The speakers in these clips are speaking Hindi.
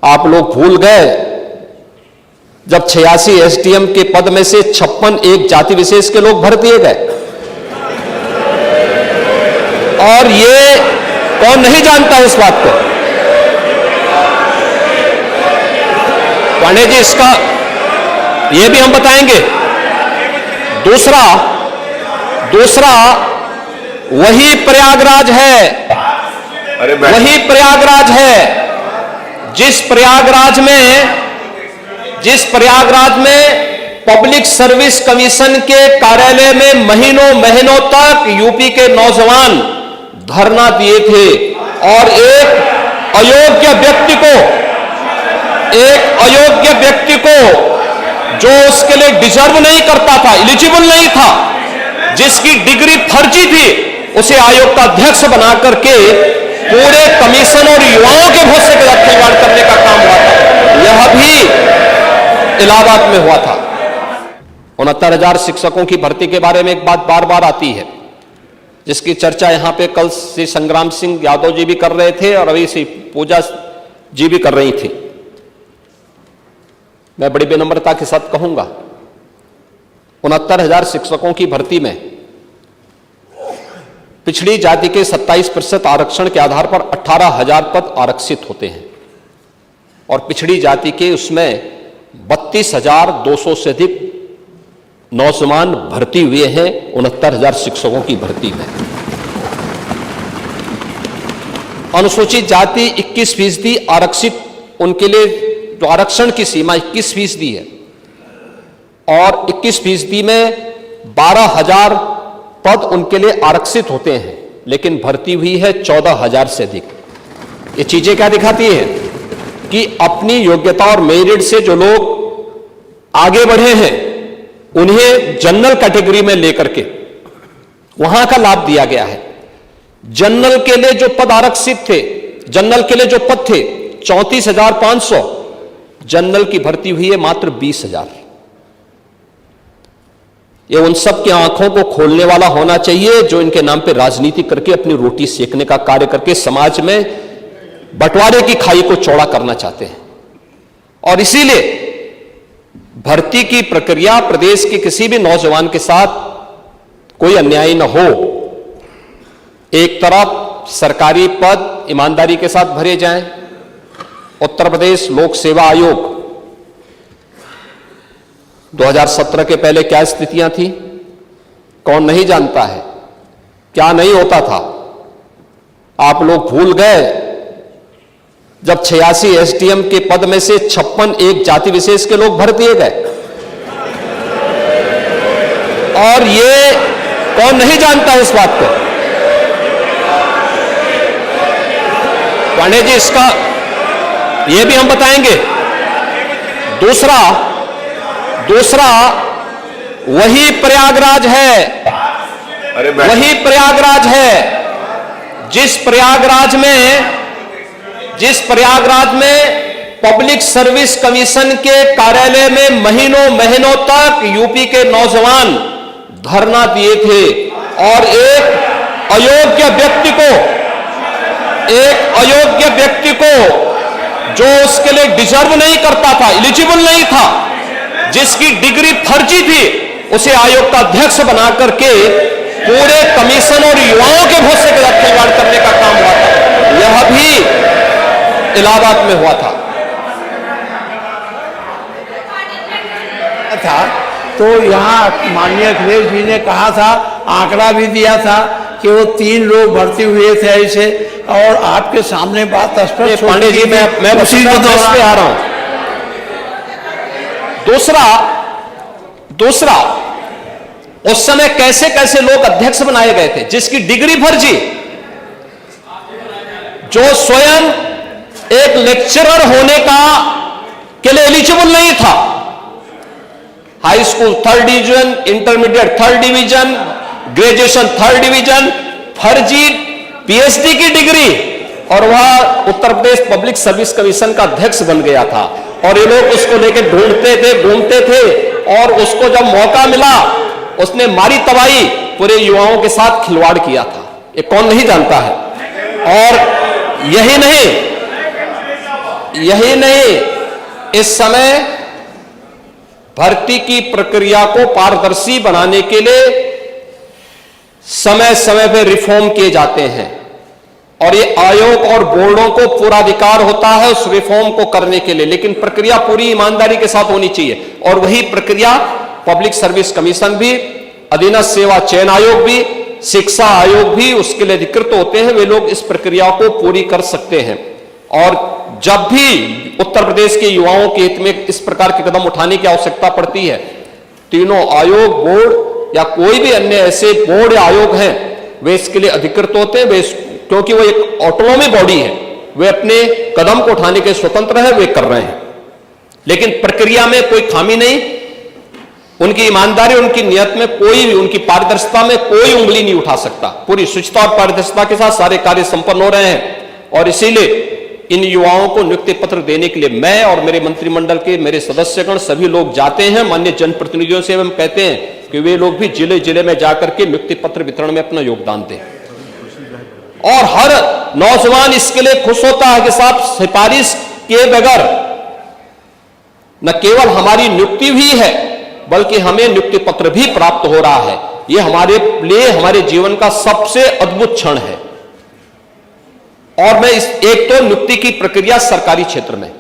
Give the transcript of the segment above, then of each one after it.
आप लोग भूल गए जब 86 एसडीएम के पद में से 56 एक जाति विशेष के लोग भर दिए गए। और ये कौन नहीं जानता इस बात को? पांडे जी, इसका ये भी हम बताएंगे। दूसरा वही प्रयागराज है, वही प्रयागराज है जिस प्रयागराज में पब्लिक सर्विस कमीशन के कार्यालय में महीनों तक यूपी के नौजवान धरना दिए थे और एक अयोग्य व्यक्ति को जो उसके लिए डिजर्व नहीं करता था, एलिजिबल नहीं था, जिसकी डिग्री फर्जी थी, उसे आयोग का अध्यक्ष बना करके पूरे कमीशन और युवाओं के भरोसे के साथ खिलवाड़ करने का काम हुआ था। यह भी इलाहाबाद में हुआ था। 69,000 शिक्षकों की भर्ती के बारे में एक बात बार बार आती है, जिसकी चर्चा यहां पे कल श्री संग्राम सिंह यादव जी भी कर रहे थे और अभी श्री पूजा जी भी कर रही थी। मैं बड़ी विनम्रता के साथ कहूंगा, 69,000 शिक्षकों की भर्ती में पिछड़ी जाति के 27% आरक्षण के आधार पर 18,000 पद आरक्षित होते हैं और पिछड़ी जाति के उसमें 32,200 से अधिक नौजवान भर्ती हुए हैं 69,000 शिक्षकों की भर्ती में। अनुसूचित जाति 21% आरक्षित, उनके लिए जो आरक्षण की सीमा 21% है और 21% में 12,000 पद उनके लिए आरक्षित होते हैं, लेकिन भर्ती हुई है 14,000 से अधिक। ये चीजें क्या दिखाती है कि अपनी योग्यता और मेरिट से जो लोग आगे बढ़े हैं उन्हें जनरल कैटेगरी में लेकर के वहां का लाभ दिया गया है। जनरल के लिए जो पद आरक्षित थे, जनरल के लिए जो पद थे 34,500, जनरल की भर्ती हुई है मात्र 20,000। ये उन सब की आंखों को खोलने वाला होना चाहिए जो इनके नाम पे राजनीति करके अपनी रोटी सेकने का कार्य करके समाज में बंटवारे की खाई को चौड़ा करना चाहते हैं। और इसीलिए भर्ती की प्रक्रिया प्रदेश के किसी भी नौजवान के साथ कोई अन्याय न हो। एक तरफ सरकारी पद ईमानदारी के साथ भरे जाएं। उत्तर प्रदेश लोक सेवा आयोग 2017 के पहले क्या स्थितियां थी कौन नहीं जानता है, क्या नहीं होता था। आप लोग भूल गए जब 86 एसडीएम के पद में से 56 एक जाति विशेष के लोग भर दिए गए। और ये कौन नहीं जानता इस बात को? पांडे जी, इसका ये भी हम बताएंगे। दूसरा वही प्रयागराज है, वही प्रयागराज है जिस प्रयागराज में पब्लिक सर्विस कमीशन के कार्यालय में महीनों तक यूपी के नौजवान धरना दिए थे और एक अयोग्य व्यक्ति को जो उसके लिए डिजर्व नहीं करता था, एलिजिबल नहीं था, जिसकी डिग्री फर्जी थी, उसे आयोग का अध्यक्ष बना करके पूरे कमीशन और युवाओं के भरोसे के साथ खिलवाड़ करने का काम हुआ था। यह भी इलाहाबाद में हुआ था। तो यहाँ माननीय अखिलेश जी ने कहा था, आंकड़ा भी दिया था कि वो 3 लोग भर्ती हुए थे ऐसे, और आपके सामने बात स्पष्ट। पांडे जी, मैं उसी पे आ रहा हूं। दूसरा उस समय कैसे कैसे लोग अध्यक्ष बनाए गए थे जिसकी डिग्री फर्जी, जो स्वयं एक लेक्चरर होने के लिए एलिजिबल नहीं था। High school 3rd division, intermediate 3rd division, graduation 3rd division, फर्जी पीएचडी की डिग्री, और वह Uttar Pradesh public service commission का अध्यक्ष बन गया था। और ये लोग उसको लेकर ढूंढते थे, घूमते थे, और उसको जब मौका मिला उसने मारी तबाही, पूरे युवाओं के साथ खिलवाड़ किया था। ये कौन नहीं जानता है? और यही नहीं, यही नहीं, इस समय भर्ती की प्रक्रिया को पारदर्शी बनाने के लिए समय समय पर रिफॉर्म किए जाते हैं और ये आयोग और बोर्डों को पूरा अधिकार होता है उस रिफॉर्म को करने के लिए, लेकिन प्रक्रिया पूरी ईमानदारी के साथ होनी चाहिए। और वही प्रक्रिया पब्लिक सर्विस कमीशन भी, अधीनस्थ सेवा चयन आयोग भी, शिक्षा आयोग भी उसके लिए अधिकृत होते हैं, वे लोग इस प्रक्रिया को पूरी कर सकते हैं। और जब भी उत्तर प्रदेश के युवाओं के हित में इस प्रकार के कदम उठाने की आवश्यकता पड़ती है, तीनों आयोग, बोर्ड या कोई भी अन्य ऐसे बोर्ड या आयोग हैं, वे इसके लिए अधिकृत होते हैं। वे क्योंकि वो एक ऑटोनॉमी बॉडी है, वे अपने कदम को उठाने के स्वतंत्र है, वे कर रहे हैं। लेकिन प्रक्रिया में कोई खामी नहीं, उनकी ईमानदारी, उनकी नियत में कोई भी, उनकी पारदर्शिता में कोई उंगली नहीं उठा सकता। पूरी शुचिता और पारदर्शिता के साथ सारे कार्य संपन्न हो रहे हैं। और इसीलिए इन युवाओं को नियुक्ति पत्र देने के लिए मैं और मेरे मंत्रिमंडल के मेरे सदस्यगण सभी लोग जाते हैं, माननीय जनप्रतिनिधियों से हम कहते हैं कि वे लोग भी जिले जिले में जाकर के नियुक्ति पत्र वितरण में अपना योगदान दें। और हर नौजवान इसके लिए खुश होता है कि साहब सिफारिश के बगैर न केवल हमारी नियुक्ति भी है बल्कि हमें नियुक्ति पत्र भी प्राप्त हो रहा है। यह हमारे लिए हमारे जीवन का सबसे अद्भुत क्षण है। और मैं इस एक तो नियुक्ति की प्रक्रिया सरकारी क्षेत्र में,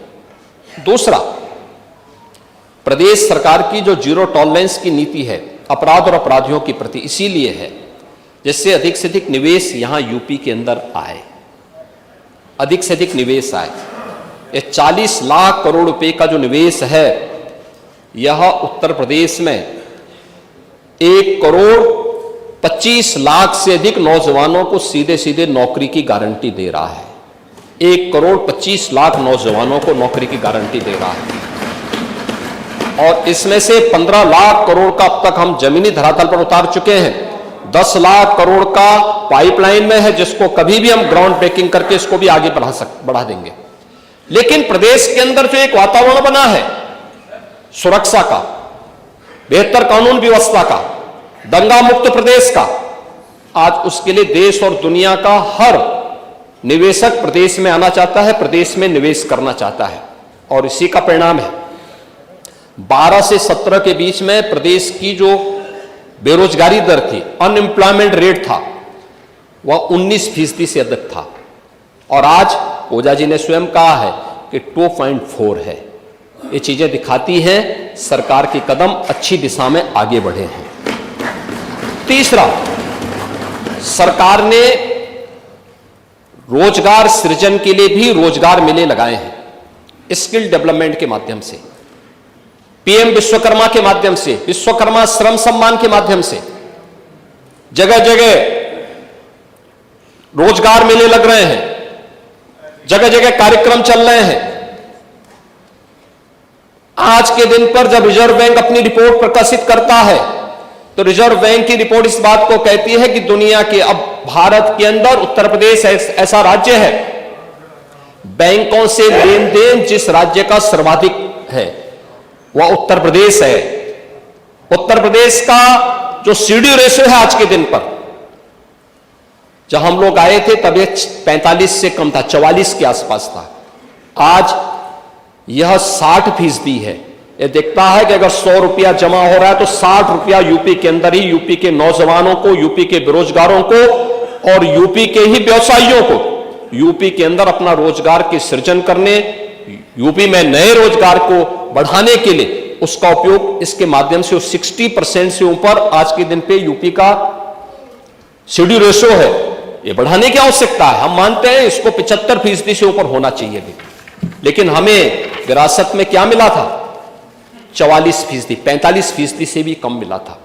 दूसरा प्रदेश सरकार की जो जीरो टॉलरेंस की नीति है अपराध और अपराधियों के प्रति, इसीलिए है जिससे अधिक से अधिक निवेश यहां यूपी के अंदर आए, अधिक से अधिक निवेश आए। ये 40 लाख करोड़ रुपए का जो निवेश है, यह उत्तर प्रदेश में 1 करोड़ 25 लाख से अधिक नौजवानों को सीधे सीधे नौकरी की गारंटी दे रहा है। 1 करोड़ 25 लाख नौजवानों को नौकरी की गारंटी दे रहा है। और इसमें से 15 लाख करोड़ का अब तक हम जमीनी धरातल पर उतार चुके हैं। 10 लाख करोड़ का पाइपलाइन में है, जिसको कभी भी हम ग्राउंड ब्रेकिंग करके इसको भी आगे बढ़ा देंगे। लेकिन प्रदेश के अंदर जो एक वातावरण बना है सुरक्षा का, बेहतर कानून व्यवस्था का, दंगा मुक्त प्रदेश का, आज उसके लिए देश और दुनिया का हर निवेशक प्रदेश में आना चाहता है, प्रदेश में निवेश करना चाहता है। और इसी का परिणाम है 12 से 17 के बीच में प्रदेश की जो बेरोजगारी दर थी, अनएम्प्लॉयमेंट रेट था, वह 19% से अधिक था। और आज ओझा जी ने स्वयं कहा है कि 2.4 है। ये चीजें दिखाती हैं सरकार के कदम अच्छी दिशा में आगे बढ़े हैं। तीसरा, सरकार ने रोजगार सृजन के लिए भी रोजगार मेले लगाए हैं, स्किल डेवलपमेंट के माध्यम से, पीएम विश्वकर्मा के माध्यम से, विश्वकर्मा श्रम सम्मान के माध्यम से जगह जगह रोजगार मेले लग रहे हैं, जगह जगह कार्यक्रम चल रहे हैं। आज के दिन पर जब रिजर्व बैंक अपनी रिपोर्ट प्रकाशित करता है तो रिजर्व बैंक की रिपोर्ट इस बात को कहती है कि दुनिया के, अब भारत के अंदर उत्तर प्रदेश ऐसा राज्य है, बैंकों से लेन देन जिस राज्य का सर्वाधिक है वह उत्तर प्रदेश है। उत्तर प्रदेश का जो सीडी रेशो है आज के दिन पर, जब हम लोग आए थे तब यह 45 से कम था, 44 के आसपास था। आज यह 60% है। यह दिखता है कि अगर 100 रुपया जमा हो रहा है तो 60 रुपया यूपी के अंदर ही यूपी के नौजवानों को, यूपी के बेरोजगारों को और यूपी के ही व्यवसायियों को यूपी के अंदर अपना रोजगार के सृजन करने, यूपी में नए रोजगार को बढ़ाने के लिए उसका उपयोग इसके माध्यम से 60% से ऊपर आज के दिन पे यूपी का सीडी रेशो है, ये बढ़ाने की आवश्यकता है। हम मानते हैं इसको 75% से ऊपर होना चाहिए भी, लेकिन हमें विरासत में क्या मिला था? 44%, 45% से भी कम मिला था।